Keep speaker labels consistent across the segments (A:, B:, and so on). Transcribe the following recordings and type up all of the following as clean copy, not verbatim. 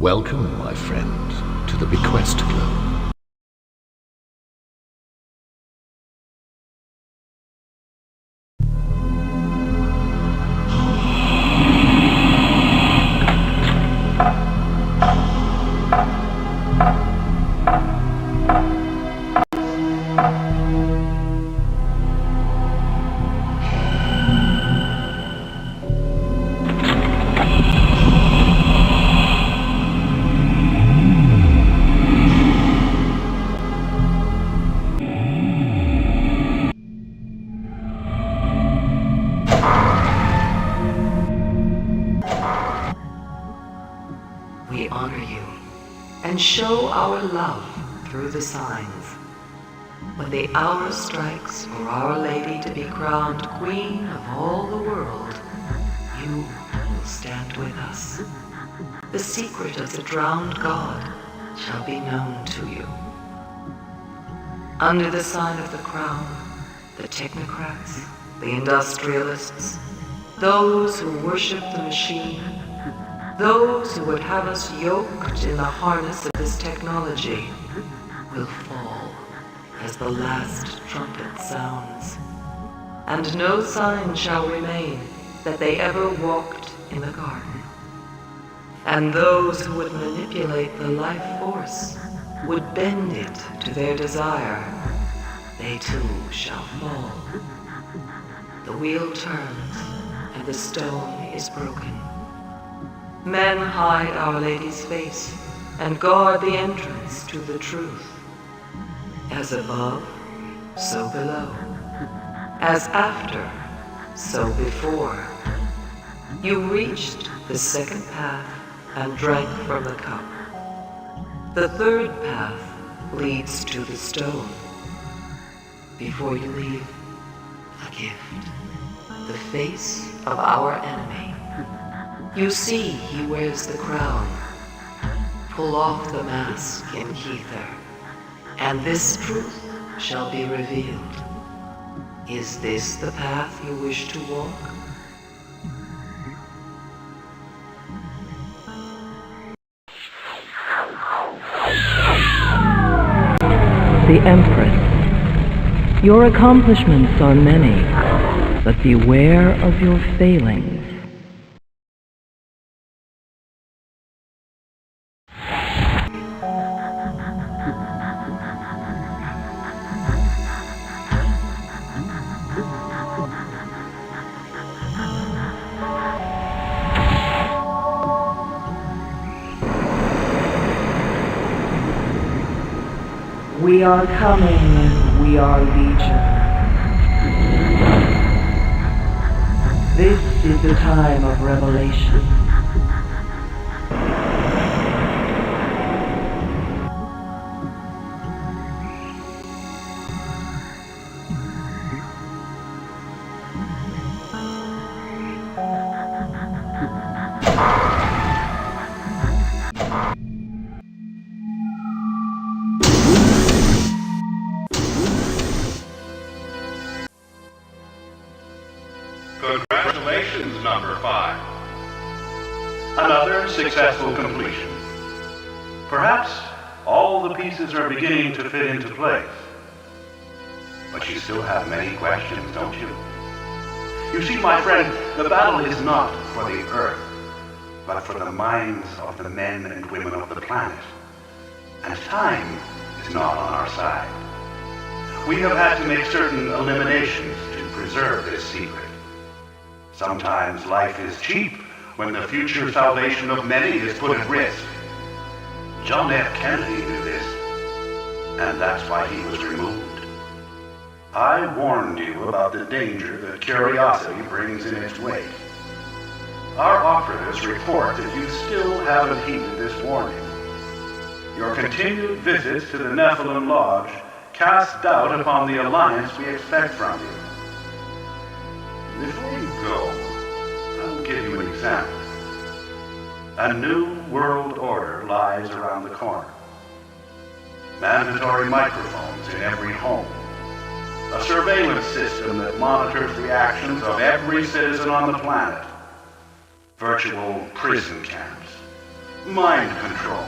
A: Welcome, my friend, to the Bequest Club.
B: We honor you and show our love through the signs. When the hour strikes for Our Lady to be crowned Queen of all the world, you will stand with us. The secret of the drowned god shall be known to you. Under the sign of the crown, the technocrats, the industrialists, those who worship the machine, those who would have us yoked in the harness of this technology will fall as the last trumpet sounds, and no sign shall remain that they ever walked in the garden. And those who would manipulate the life force, would bend it to their desire, they too shall fall. The wheel turns and the stone is broken. Men hide Our Lady's face and guard the entrance to the truth. As above, so below. As after, so before. You reached the second path and drank from the cup. The third path leads to the stone. Before you leave, a gift. The face of our enemy. You see he wears the crown. Pull off the mask in Kether, and this truth shall be revealed. Is this the path you wish to walk?
C: The Empress. Your accomplishments are many, but beware of your failings.
B: We are coming and we are legion. This is the time of revelation.
D: Congratulations, number 5. Another successful completion. Perhaps all the pieces are beginning to fit into place. But you still have many questions, don't you? You see, my friend, the battle is not for the Earth, but for the minds of the men and women of the planet. And time is not on our side. We have had to make certain eliminations to preserve this secret. Sometimes life is cheap when the future salvation of many is put at risk. John F. Kennedy knew this, and that's why he was removed. I warned you about the danger that curiosity brings in its wake. Our operatives report that you still haven't heeded this warning. Your continued visits to the Nephilim Lodge cast doubt upon the alliance we expect from you. Before you go, I'll give you an example. A new world order lies around the corner. Mandatory microphones in every home. A surveillance system that monitors the actions of every citizen on the planet. Virtual prison camps. Mind control.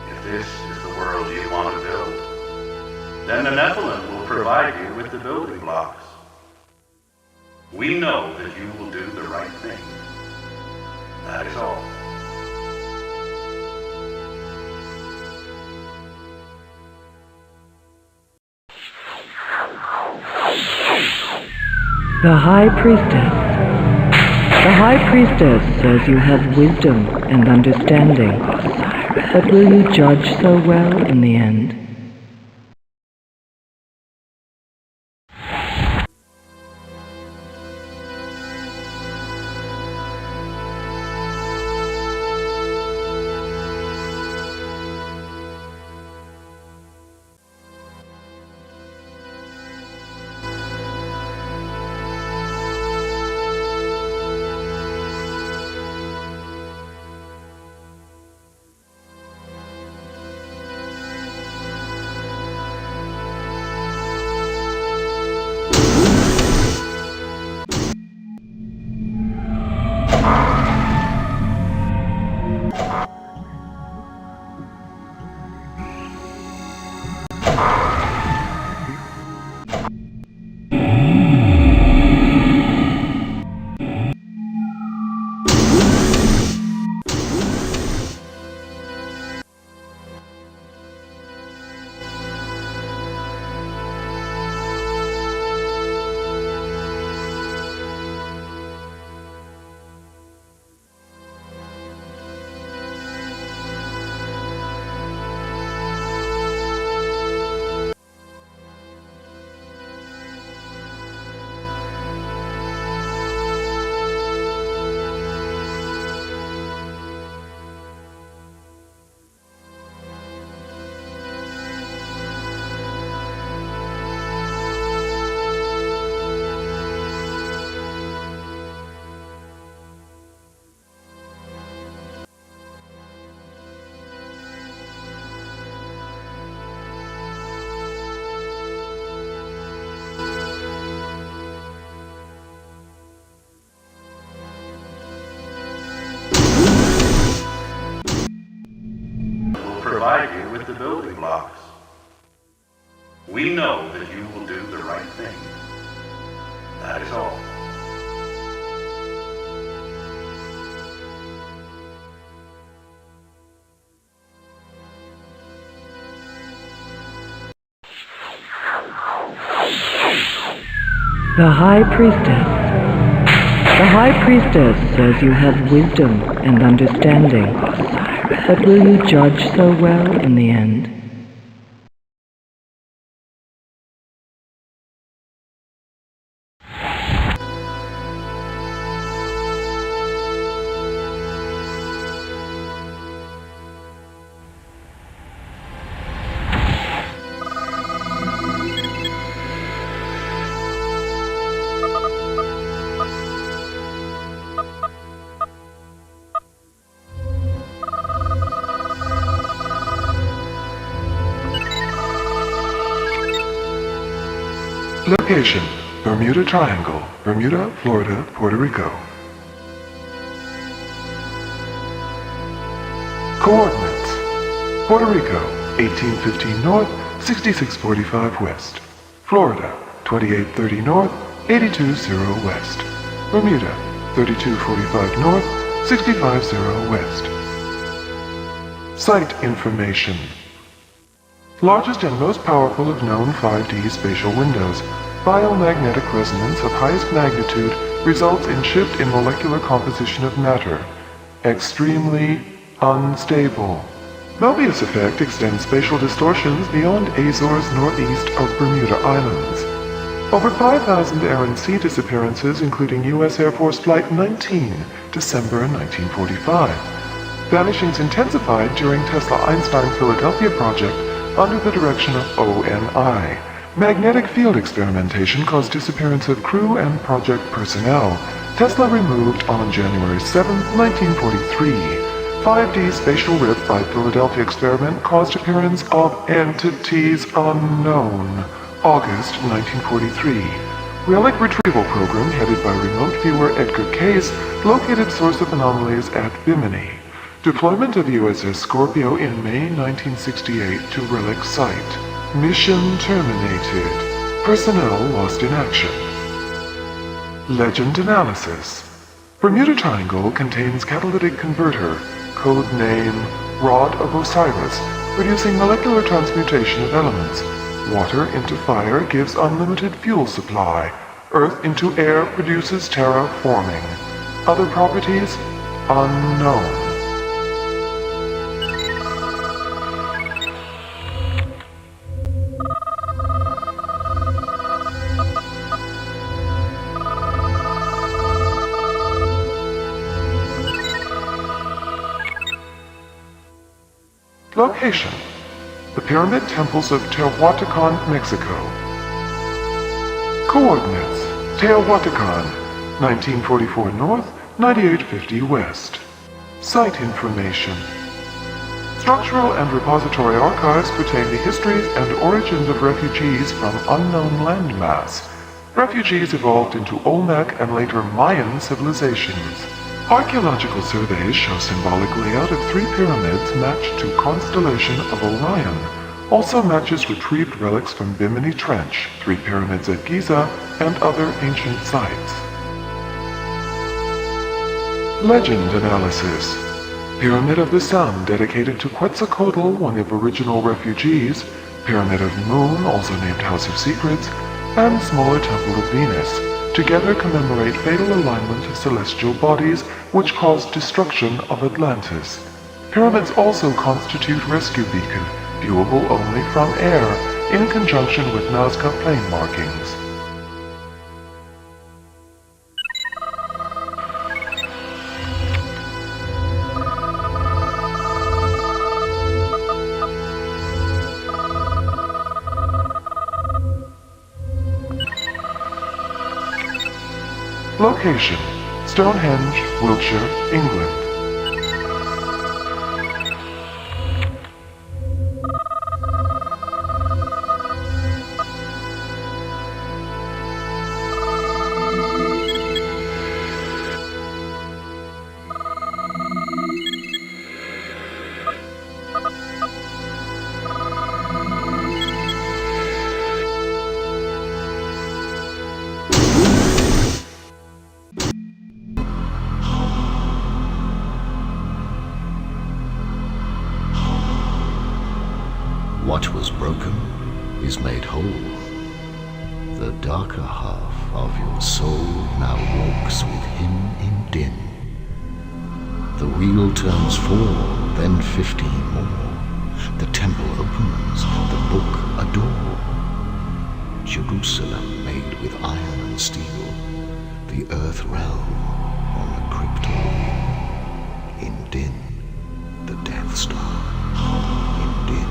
D: If this is the world you want to build, then the Nephilim will provide you with the building blocks. We know that you will do the right thing. That is all.
C: The High Priestess. The High Priestess says you have wisdom and understanding, but will you judge so well in the end?
D: Provide you with the building blocks. We know that you will do the right thing. That is all.
C: The High Priestess. The High Priestess says you have wisdom and understanding, but will you judge so well in the end?
E: Location: Bermuda Triangle, Bermuda, Florida, Puerto Rico. Coordinates: Puerto Rico, 1815 north, 6645 west. Florida, 2830 north, 820 west. Bermuda, 3245 north, 650 west. Site information. Largest and most powerful of known 5D spatial windows, biomagnetic resonance of highest magnitude results in shift in molecular composition of matter. Extremely unstable. Möbius effect extends spatial distortions beyond Azores northeast of Bermuda Islands. Over 5,000 air and sea disappearances, including U.S. Air Force Flight 19, December 1945. Vanishings intensified during Tesla Einstein Philadelphia project under the direction of ONI. Magnetic field experimentation caused disappearance of crew and project personnel. Tesla removed on January 7, 1943. 5D spatial rip by Philadelphia experiment caused appearance of entities unknown. August 1943. Relic retrieval program headed by remote viewer Edgar Cayce located source of anomalies at Bimini. Deployment of USS Scorpio in May 1968 to Relic Site. Mission terminated. Personnel lost in action. Legend analysis. Bermuda Triangle contains catalytic converter, code name Rod of Osiris, producing molecular transmutation of elements. Water into fire gives unlimited fuel supply. Earth into air produces terraforming. Other properties? Unknown. Location: the Pyramid Temples of Teotihuacan, Mexico. Coordinates: Teotihuacan, 1944 north, 9850 west. Site information: structural and repository archives pertain the histories and origins of refugees from unknown landmass. Refugees evolved into Olmec and later Mayan civilizations. Archaeological surveys show symbolic layout of 3 pyramids matched to constellation of Orion. Also matches retrieved relics from Bimini Trench, 3 pyramids at Giza, and other ancient sites. Legend analysis. Pyramid of the Sun, dedicated to Quetzalcoatl, one of original refugees. Pyramid of Moon, also named House of Secrets, and smaller Temple of Venus. Together commemorate fatal alignment of celestial bodies which caused destruction of Atlantis. Pyramids also constitute rescue beacon, viewable only from air, in conjunction with Nazca plane markings. Location: Stonehenge, Wiltshire, England.
A: What was broken is made whole. The darker half of your soul now walks with him in Din. The wheel turns 4, then 15 more. The temple opens, the book a door. Jerusalem made with iron and steel, the earth realm on the crypto. In Din, the Death Star. In Din.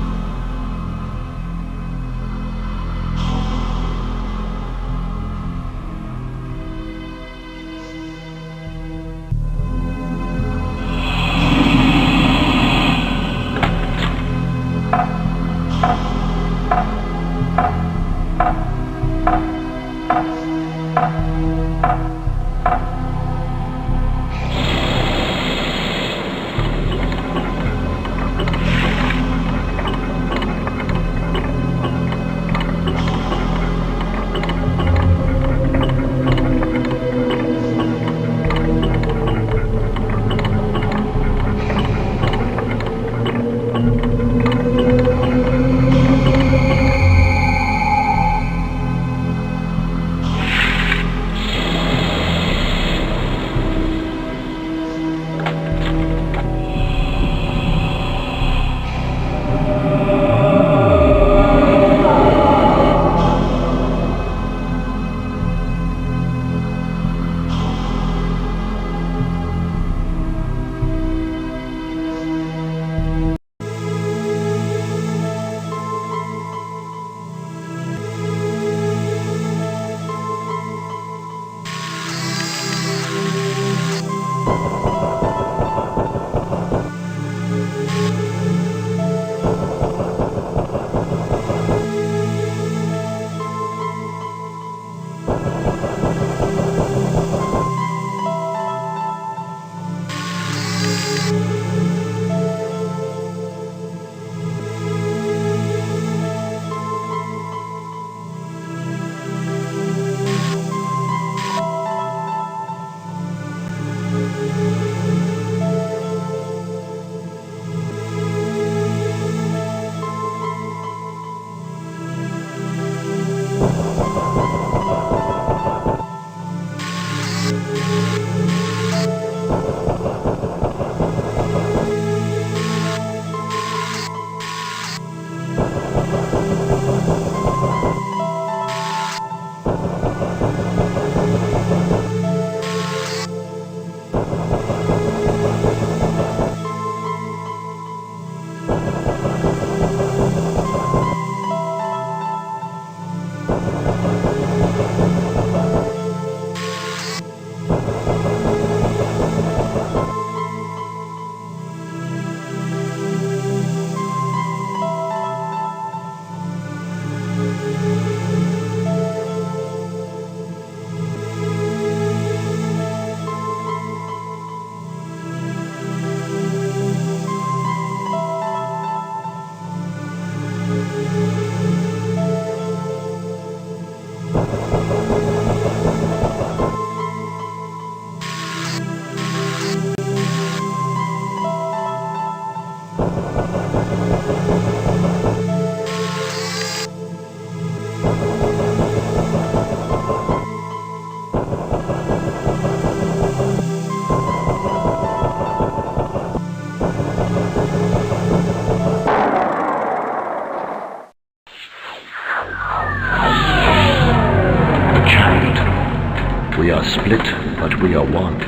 A: but we are one.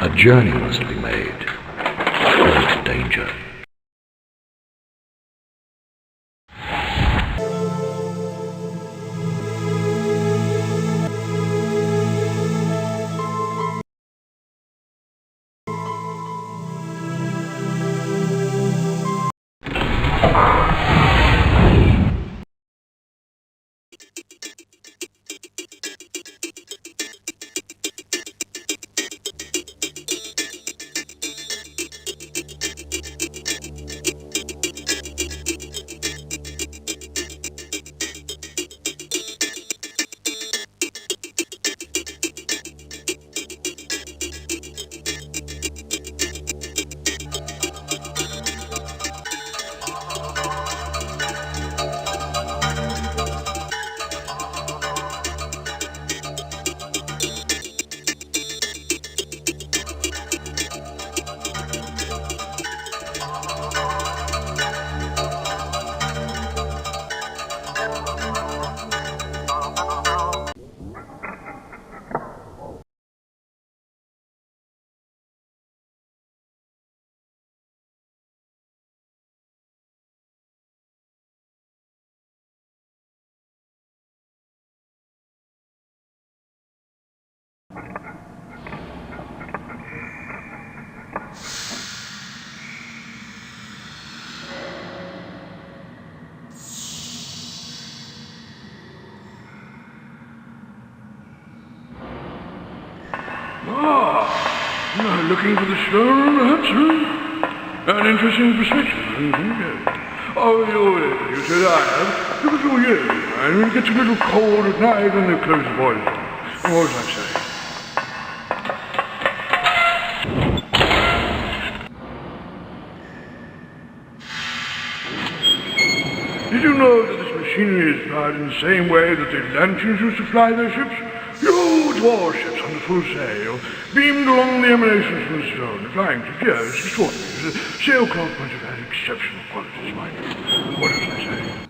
A: A journey must be made. Great danger.
F: Looking for the stone, perhaps, huh? An interesting perspective, yes. Oh, you said I have. Look at your ears, man. When it gets a little cold at night, then they close the boiler. What was I saying? Did you know that this machinery is powered in the same way that the Atlanteans used to fly their ships? Huge warships under full sail, beamed along the emanations from the stone. The flying ships, yes, it's extraordinary. The sailcloth must have had exceptional qualities, mind you. What was I saying?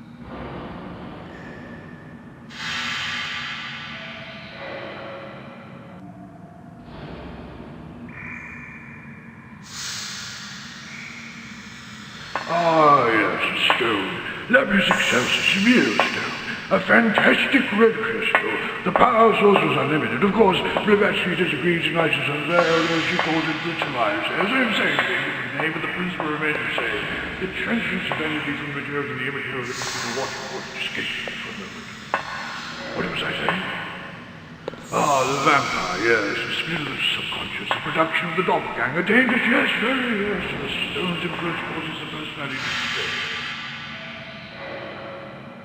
F: Ah, yes, a stone. Lapis excelsus, real stone. A fantastic red crystal. The power source was unlimited. Of course, Blavatsky disagrees and Isis on there, as she calls it, the Tamai says. The same thing, different name, but the principle remains the same. The transference of energy from the material to the immaterial that the water would escape for a moment. What was I saying? Ah, the vampire, yes. The split of the subconscious, the production of the doppelganger. Dangerous, yes, very, yes. The stone's influence causes the personality to stay.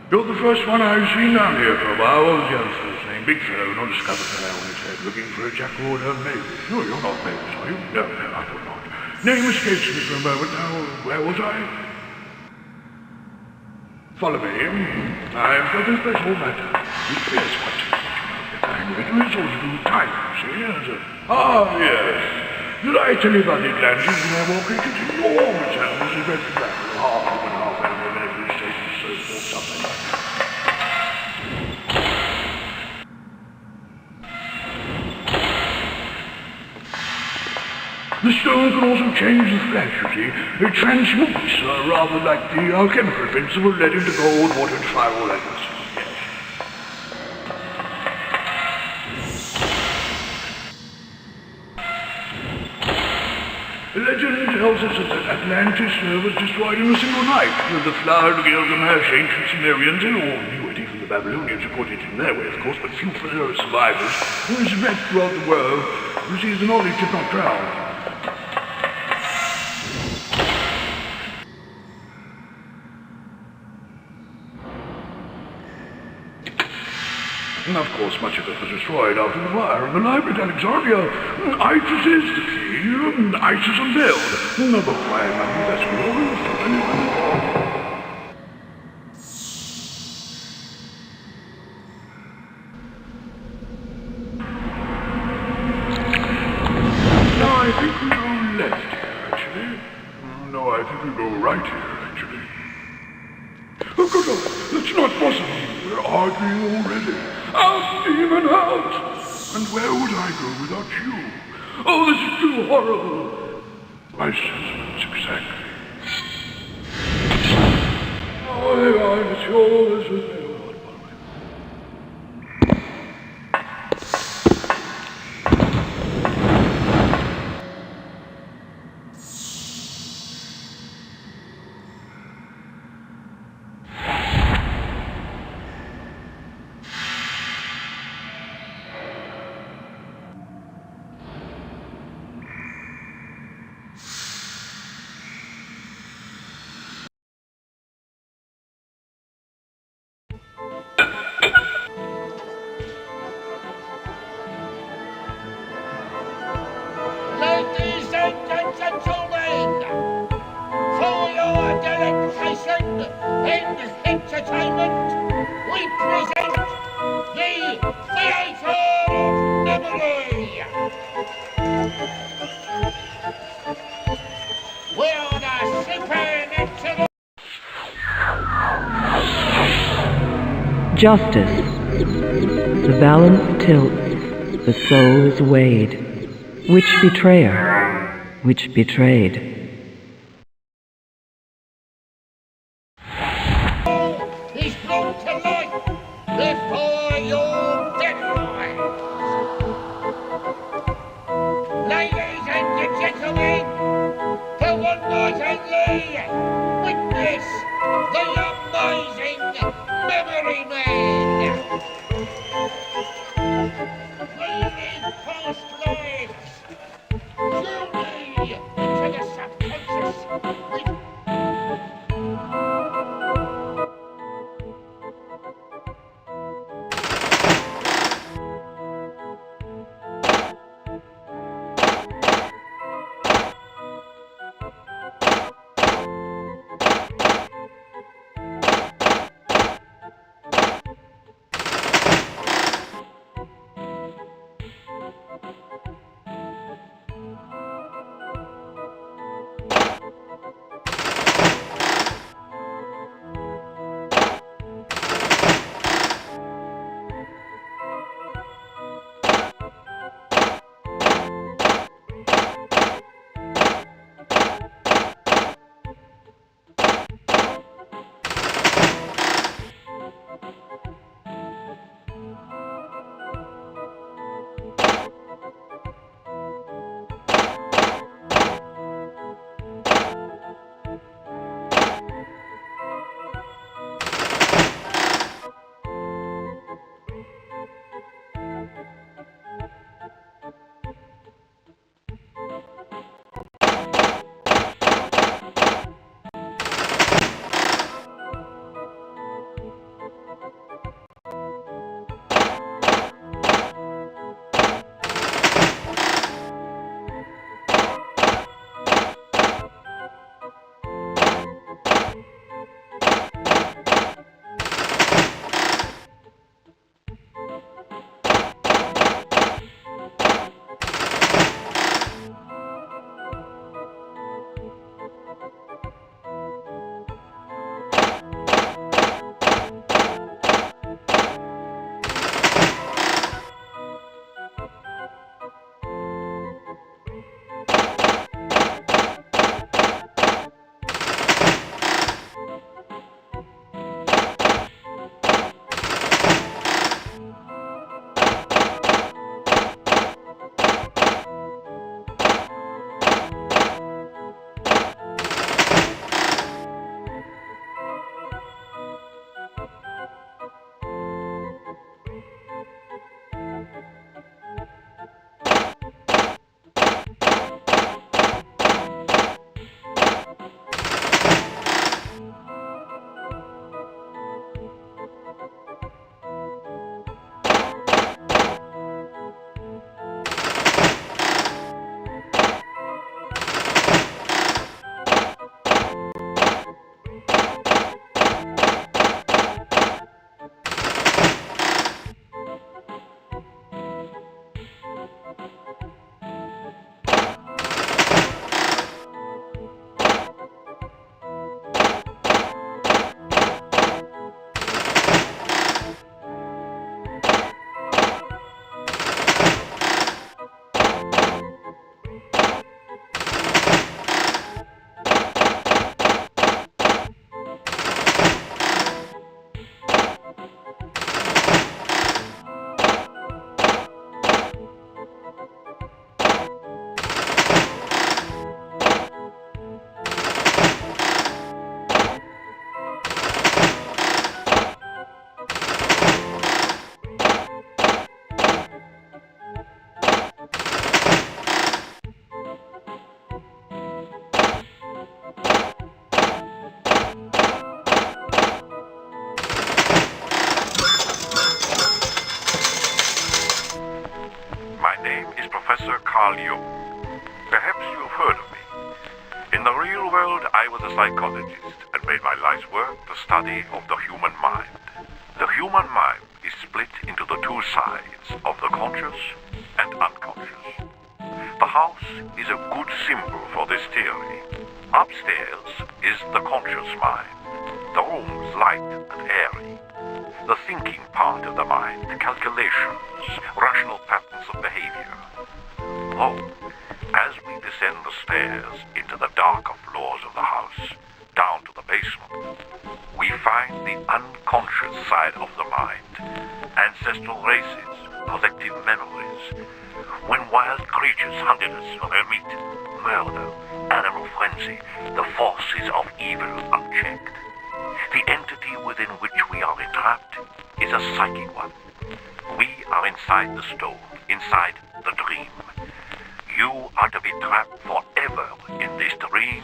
F: You're the first one I've seen down here for a while. What was the other fellow's name? Big fellow, not discovered the hair on his head, looking for a jackal or Mavis. No, you're not Mavis, are you? No, I thought not. Name escapes me for a moment. Now, where was I? Follow me. I've got a special matter. Yes, what is it? It was all to do with time, you see. Yes. Did I tell you about the Atlanteans and their walking? It's enormous animals. They read the back of half human, half animal, in every state and so forth, something like that. The stone can also change the flesh, you see. It transmutes, rather like the alchemical principle, lead into gold, water into fire, all that kind of stuff. The legend tells us that Atlantis was destroyed in a single night. The flower of Gilgamesh, ancient Sumerians, they all knew it, even the Babylonians recorded it in their way, of course, but few survivors who is spread throughout the world. You see, the knowledge did not drown. And of course, much of it was destroyed after the fire in the library at Alexandria. Isis is the key. Isis unveiled. No, but why am I that's glorious for anyone? Now, I think we go left here, actually. No, I think we go right here, actually. Oh, good Lord, that's not possible. We're arguing already. Out, demon, out! And where would I go without you? Oh, this is too horrible. My sentiments exactly. Oh, there are, it's yours, it's yours.
G: Ladies and gentlemen, for your delectation and entertainment, we present the Theatre of Memory, where the supernatural
C: Justice. The balance tilts, the soul is weighed. Which betrayer? Which betrayed?
G: is brought to light before your death eyes. Ladies and gentlemen, the one night only, witness the amazing Memory Man. We live past lives, journey into the subconscious with
F: Carl Jung. Perhaps you have heard of me. In the real world, I was a psychologist and made my life's work the study of the human mind. The human mind is split into the two sides of the conscious and unconscious. The house is a good symbol for this theory. Upstairs is the conscious mind, the rooms light and airy. The thinking part of the mind, calculations, rational patterns of behavior. Oh, as we descend the stairs into the darker floors of the house, down to the basement, we find the unconscious side of the mind, ancestral races, collective memories. When wild creatures hunted us for their meat, murder, animal frenzy, the forces of evil unchecked. The entity within which we are entrapped is a psychic one. We are inside the stone, inside the dream. You are to be trapped forever in this dream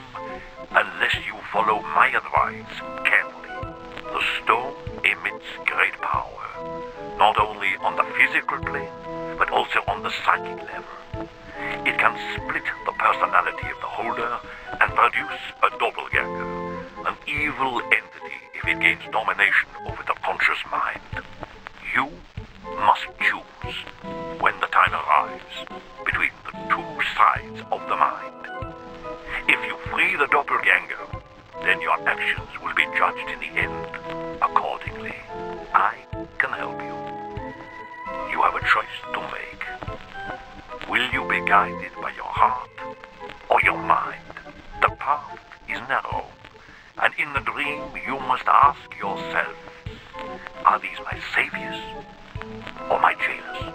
F: unless you follow my advice carefully. The stone emits great power, not only on the physical plane, but also on the psychic level. It can split the personality of the holder and produce a doppelganger, an evil entity if it gains domination over the conscious mind. You must choose, when the time arrives, between the two sides of the mind. If you free the doppelganger, then your actions will be judged in the end accordingly. I can help you. You have a choice to make. Will you be guided by your heart or your mind? The path is narrow, and in the dream you must ask yourself, are these my saviors or my jailers?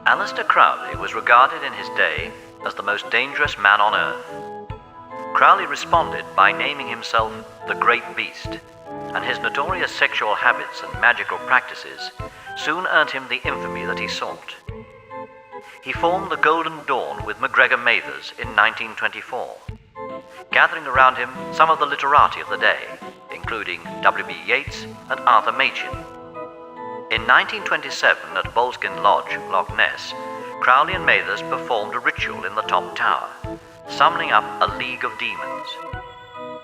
H: Aleister Crowley was regarded in his day as the most dangerous man on earth. Crowley responded by naming himself the Great Beast, and his notorious sexual habits and magical practices soon earned him the infamy that he sought. He formed the Golden Dawn with MacGregor Mathers in 1924, gathering around him some of the literati of the day, including W.B. Yeats and Arthur Machen. In 1927, at Boleskine Lodge, Loch Ness, Crowley and Mathers performed a ritual in the top tower, summoning up a league of demons.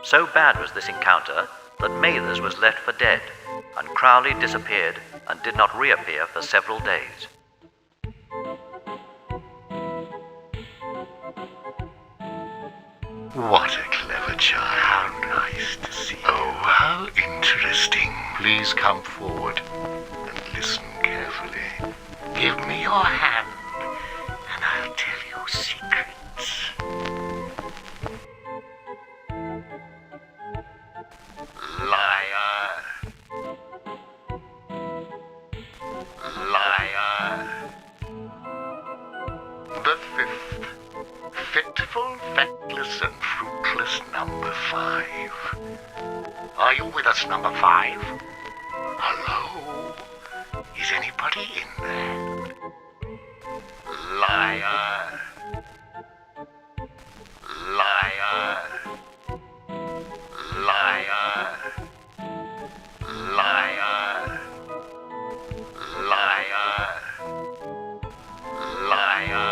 H: So bad was this encounter that Mathers was left for dead, and Crowley disappeared and did not reappear for several days.
A: What a clever child. How nice to see you. Oh, how interesting. Please come forward and listen carefully. Give me your hand, and I'll tell you secrets. Liar. Liar. The fifth. Fitful, feckless, and fruitless number 5. Are you with us, number 5? Hello? Is anybody in there? Liar. Liar. Liar. Liar. Liar. Liar.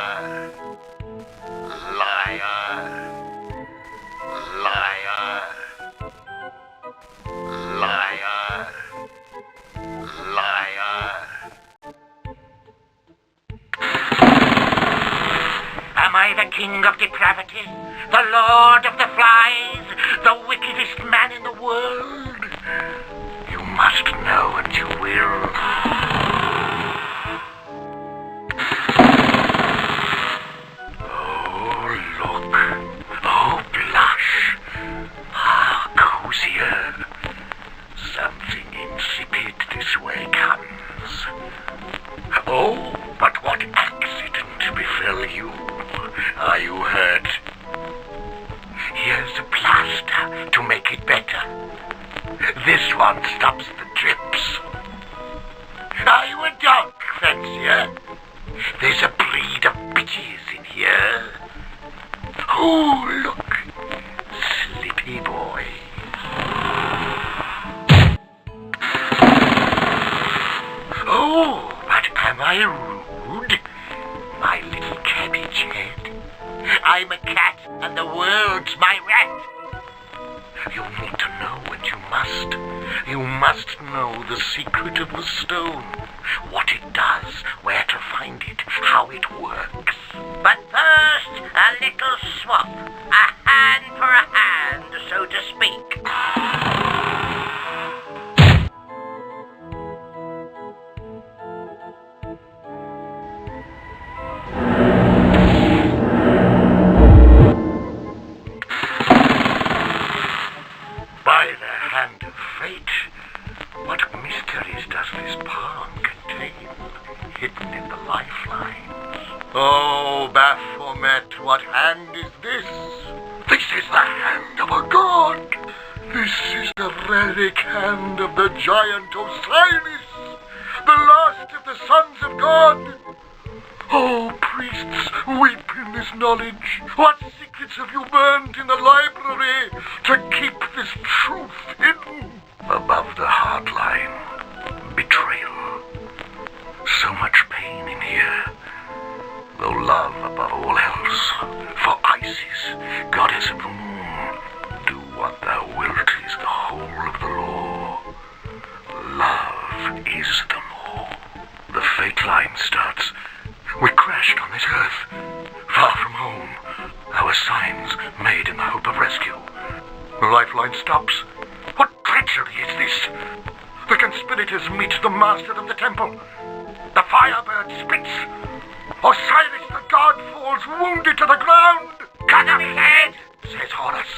A: Liar. Liar. Liar. Liar.
G: Am I the king of depravity? The lord of the flies? The wickedest man in the world? You must know and you will. Cozier. Something insipid this way comes. Oh, but what accident befell you? Are you one stops the drips. Are you a dog fancier? There's a breed of bitches in here. Oh, look, Slippy boy. Oh, but am I rude, my little cabbage head? I'm a cat, and the world's my rat. You need to know, and you must. You must know the secret of the stone. What it does, where to find it, how it works. But first, a little swap. A hand for a hand, so to speak. By the hand of fate, what mysteries does this palm contain, hidden in the lifelines? Oh, Baphomet, what hand is this? This is the hand of a god! This is the relic hand of the giant Osiris, the last of the sons of God! Oh, priests, weep in this knowledge. What secrets have you burned in the library to keep this truth hidden? Above the hard line, betrayal. So much pain in here. Though love above all else. For Isis, goddess of the moon, do what thou wilt is the whole of the law. Love is the law. The fate line starts. We crashed on this earth, far from home. Our signs made in the hope of rescue. The lifeline stops. What treachery is this? The conspirators meet the master of the temple. The firebird spits. Osiris the god falls wounded to the ground. Cut off his head, says Horus.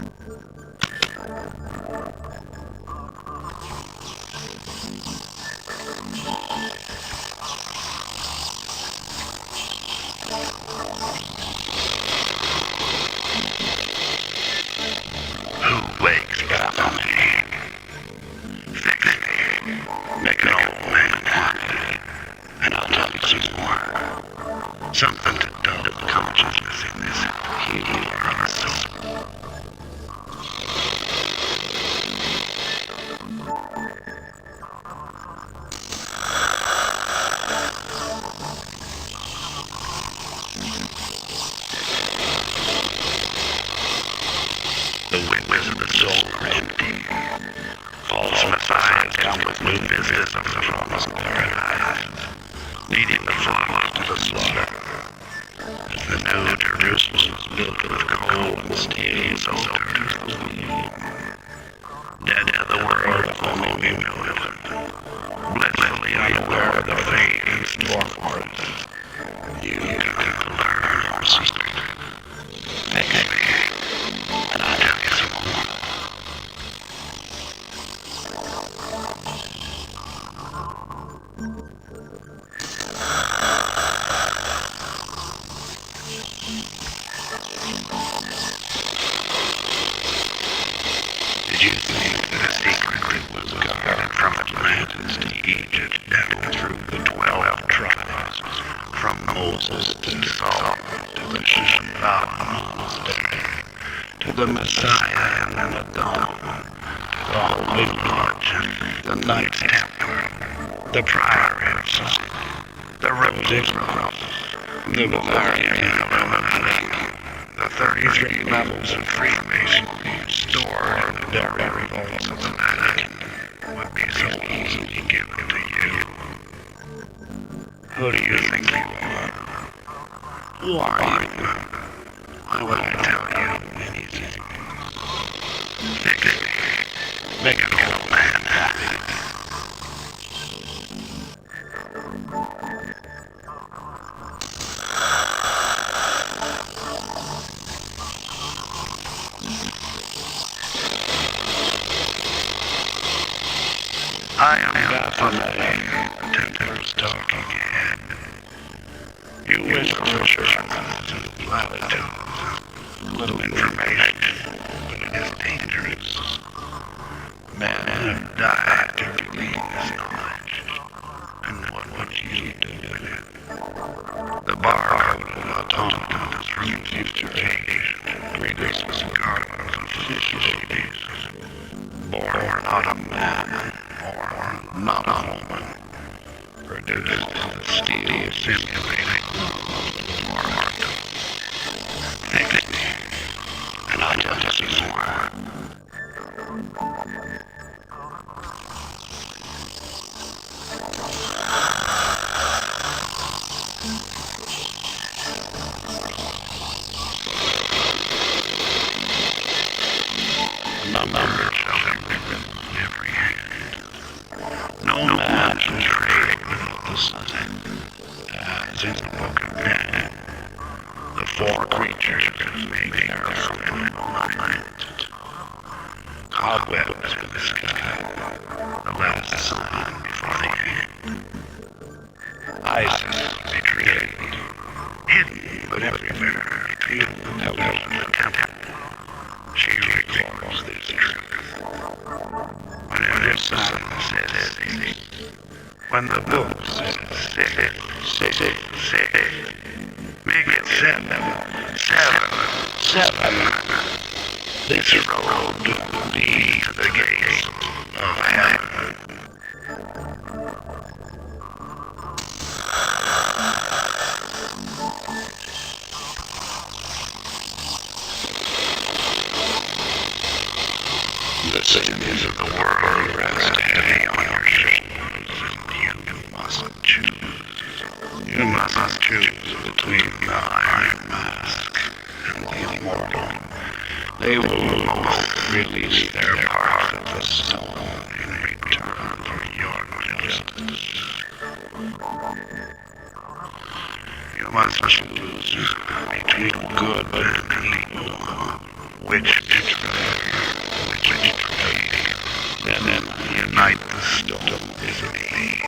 G: Who wakes Baphomet? Fix me. Make an old man happy. And I'll tell you some more. Something to dull consciousness in this humor of a soul. The windows of the soul are empty. False messiahs come with new visitors of the promised paradise, leading the flock to the slaughter. As the new Jerusalem is built with coal and steel is older to the womb. Dead to the world if only we knew it. Blissfully unaware of the fate in store for us. You can learn our secret. Fix me, and I'll tell you some more. Did you think that a secret route was guarded from Atlantis to Egypt and through the 12 tribes, from Moses to Saul to the Shishambala monastery, to the Messiah and the Dawn, to the Holy Lodge, the Knights Templar, the Priory of Sight, the Rosary Cross, the Bavarian of Illuminati, the 33 levels of Freemasonry stored in the very vaults of the Vatican would be so easily given to you. Who do you think you are? Who are you? Why would I tell you anything? Fix me. Make an old man happy. I am Baphomet, Templar's talking head. You whisper and platitudes, little information, but it is dangerous. Men have died to gain this knowledge, and what would you do with it? The barcode of automatons from future age, readers was garments of fish babies, born not a man, or not a woman, produced in the steel simulating or art. Fix me, and I'll tell you some more. Number shall be written in every hand. No man shall trade without the sun, as in the book of Ben. The four creatures that make the earth in one night. Cobwebs in the sky, the last sign before the end. Isis betrayed, hidden but everywhere between the pillars and the temple. She records this truth. Whenever the sun says six, when the book says six, make it seven. This road leads to the gates of heaven. The sins of the world rest heavy on your shoulders, and you must choose. You must choose between the Iron Mask and the Immortal. They will both release their part of the stone in return for your justice. You must choose between good and evil. Which and then unite the stone within me.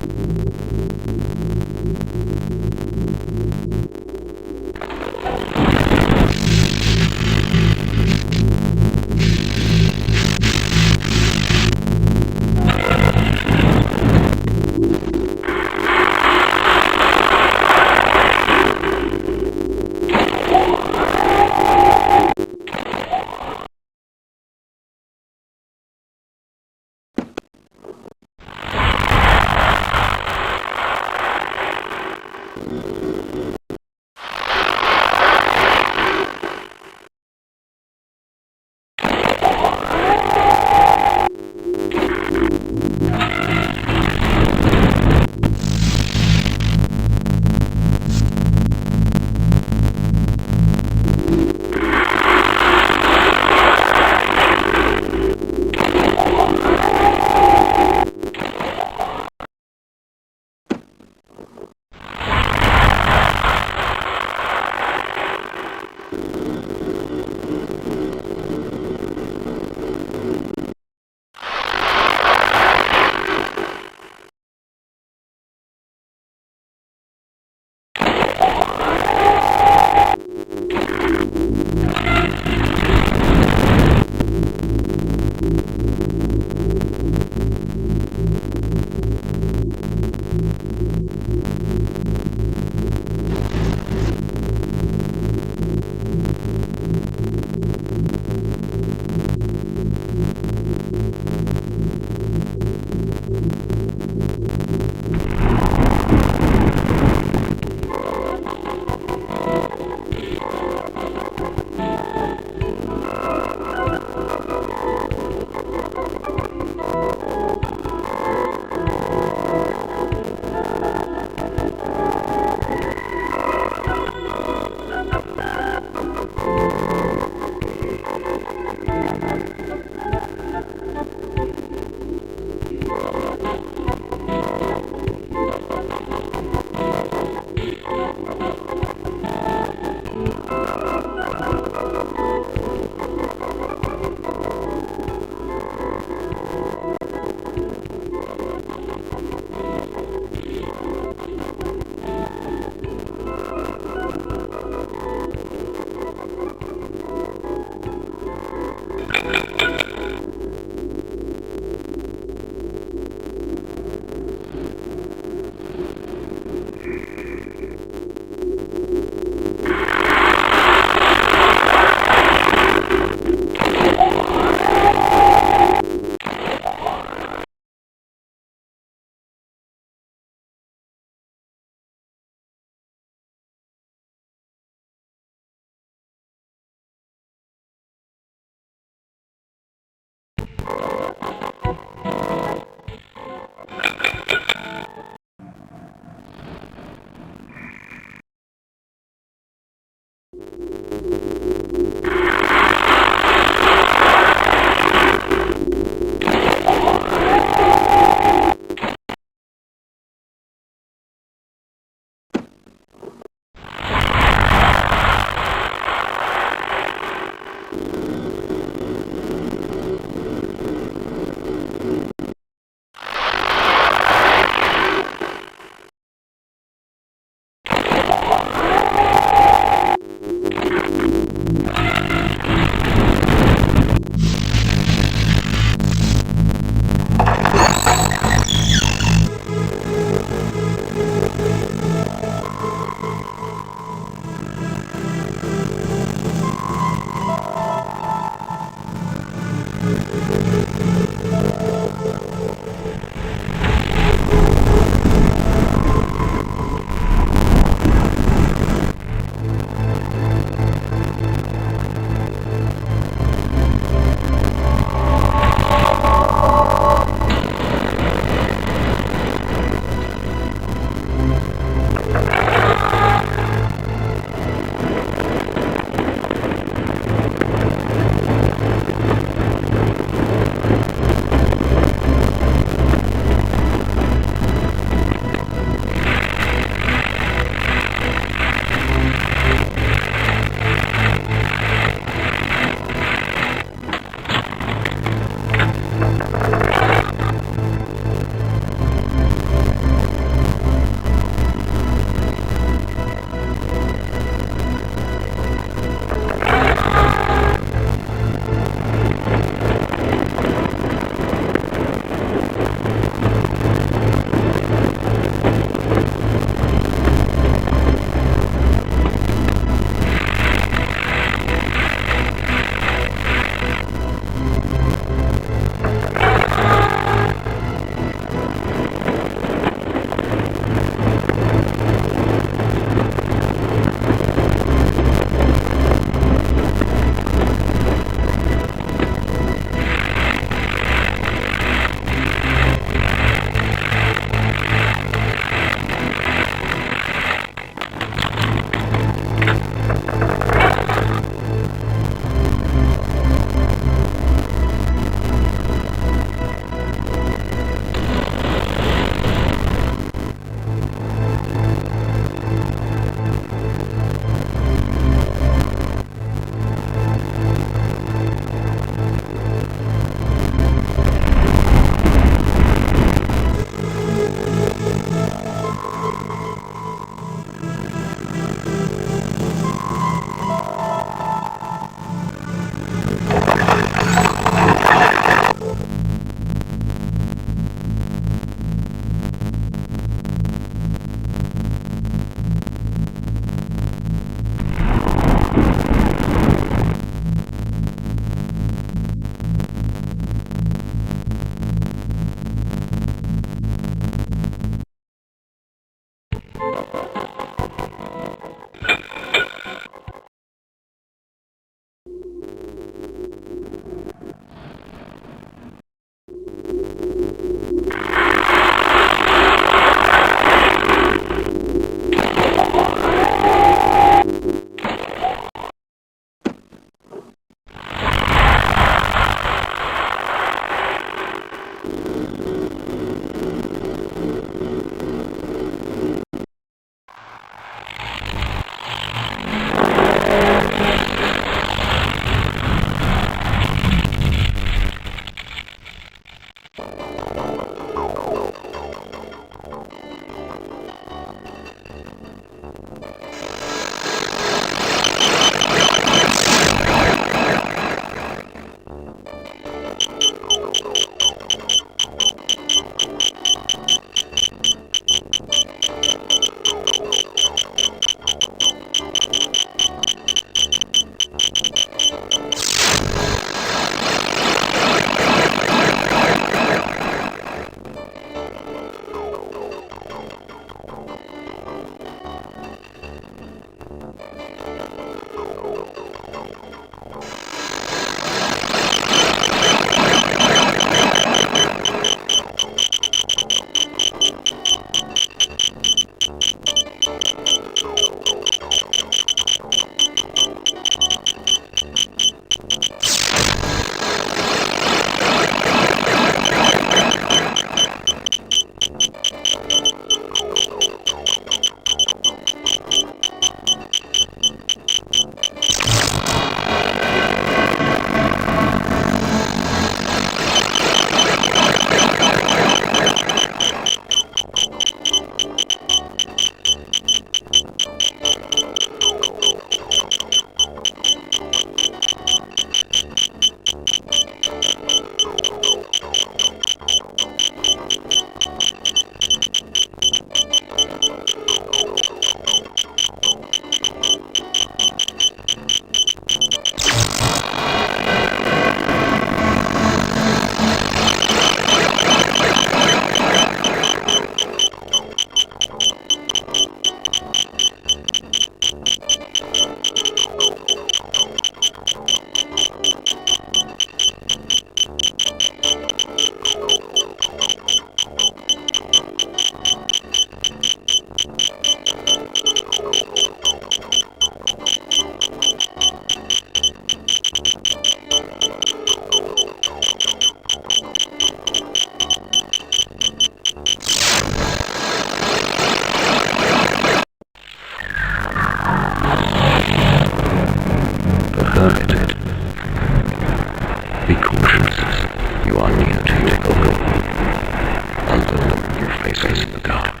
F: us in the dark.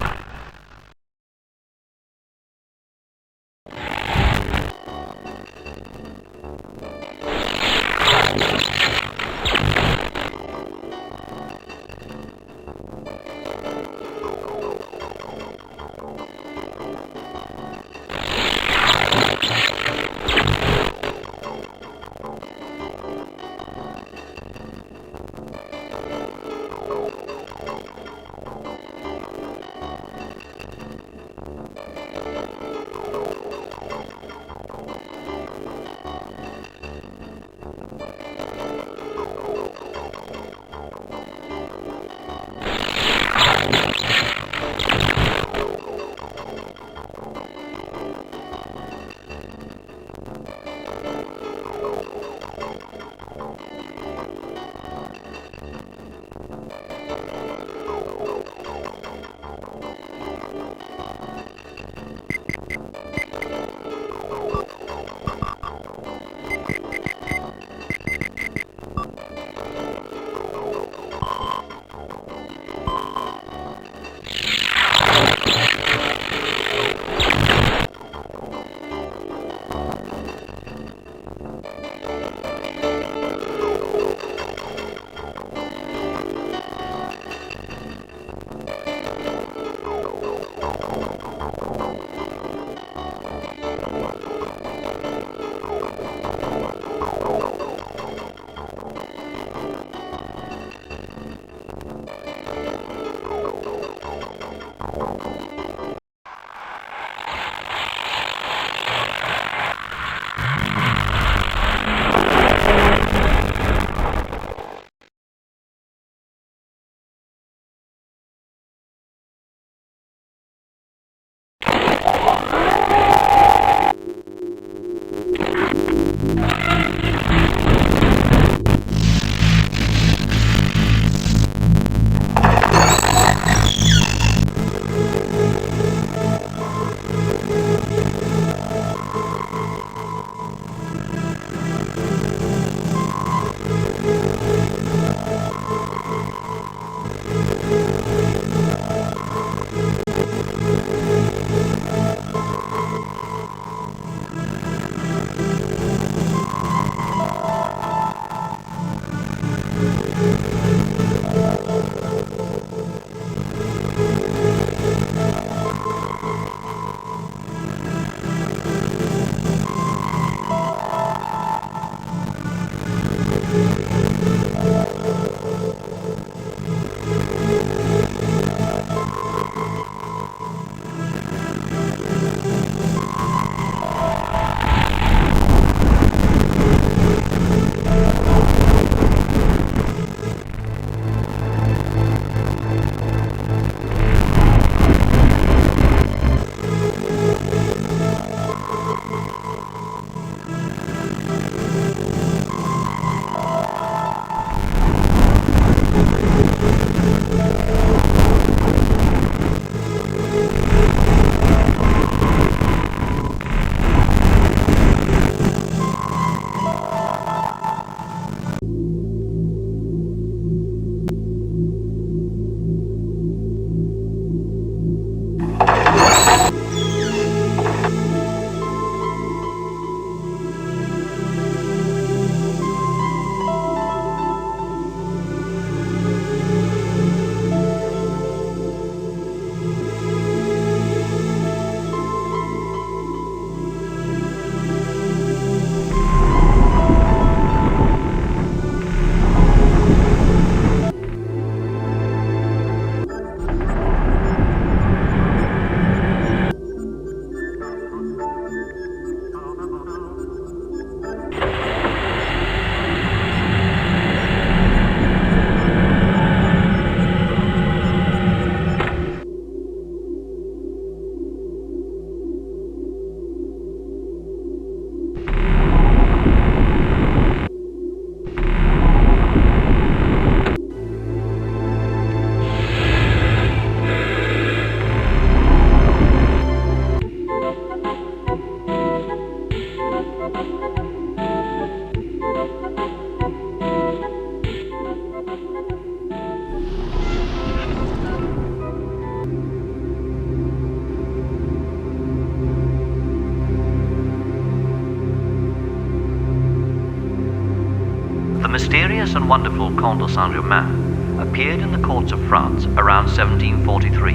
H: mysterious and wonderful Comte de Saint-Germain appeared in the courts of France around 1743,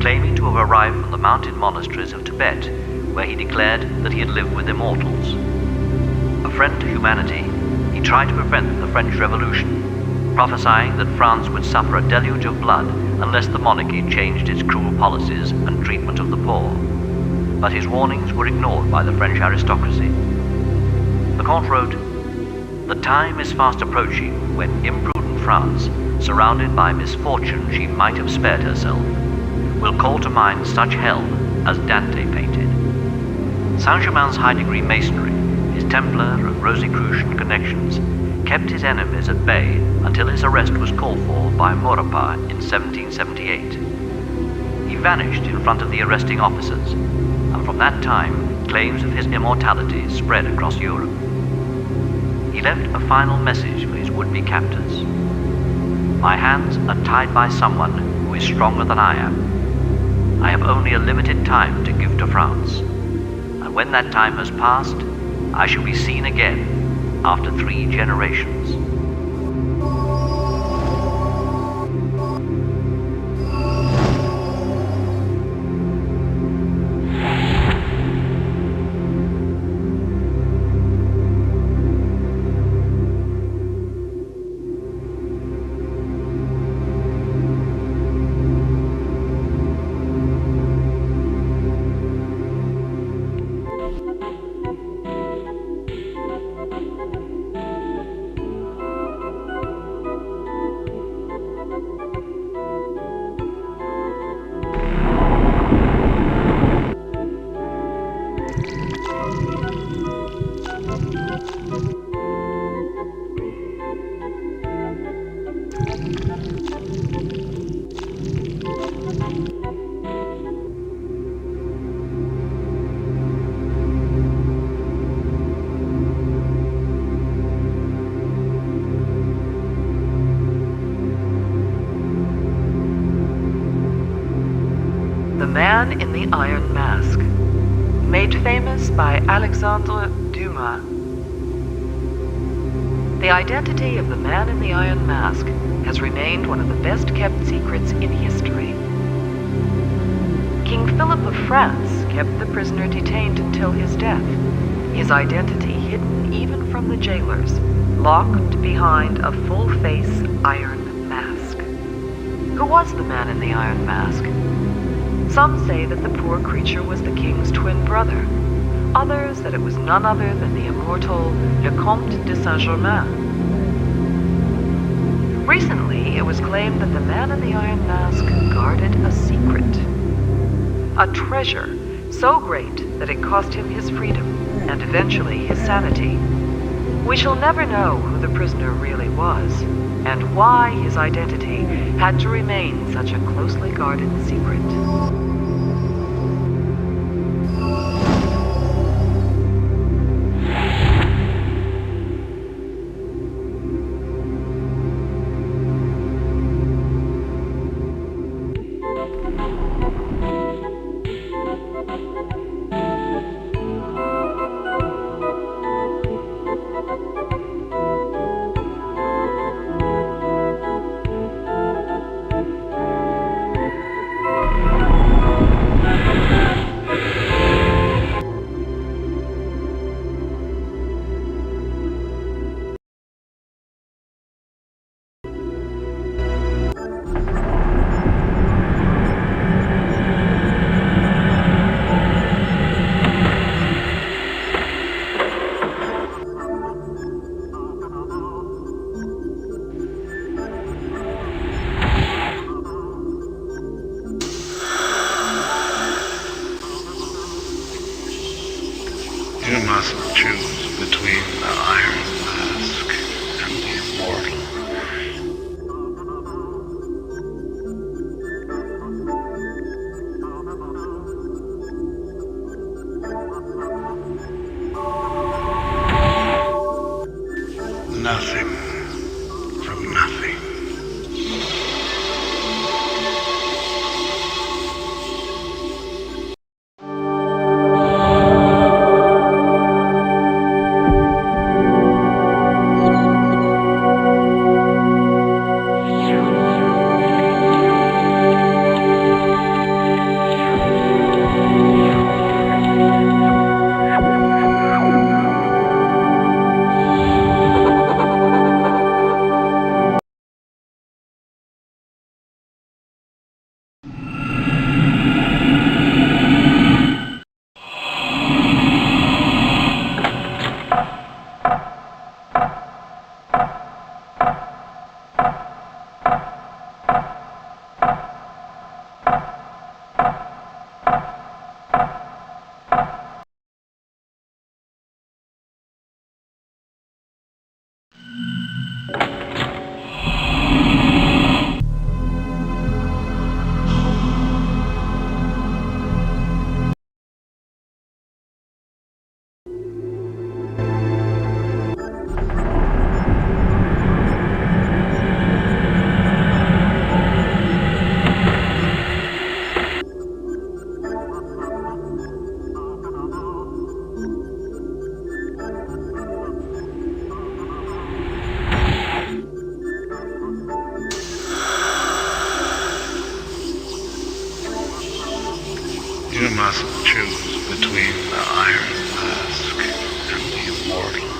H: claiming to have arrived from the mountain monasteries of Tibet, where he declared that he had lived with immortals. A friend to humanity, he tried to prevent the French Revolution, prophesying that France would suffer a deluge of blood unless the monarchy changed its cruel policies and treatment of the poor. But his warnings were ignored by the French aristocracy. The Comte wrote, "The time is fast approaching when imprudent France, surrounded by misfortune she might have spared herself, will call to mind such hell as Dante painted." Saint-Germain's high-degree masonry, his Templar and Rosicrucian connections, kept his enemies at bay until his arrest was called for by Maurepas in 1778. He vanished in front of the arresting officers, and from that time, claims of his immortality spread across Europe. He left a final message for his would-be captors. "My hands are tied by someone who is stronger than I am. I have only a limited time to give to France, and when that time has passed, I shall be seen again after 3 generations."
B: The Man in the Iron Mask, made famous by Alexandre Dumas. The identity of the Man in the Iron Mask has remained one of the best-kept secrets in history. King Philip of France kept the prisoner detained until his death, his identity hidden even from the jailers, locked behind a full-face iron mask. Who was the Man in the Iron Mask? Some say that the poor creature was the king's twin brother. Others that it was none other than the immortal Le Comte de Saint-Germain. Recently, it was claimed that the Man in the Iron Mask guarded a secret. A treasure so great that it cost him his freedom and eventually his sanity. We shall never know who the prisoner really was, and why his identity had to remain such a closely guarded secret.
F: You must choose between the Iron Mask and the Immortal.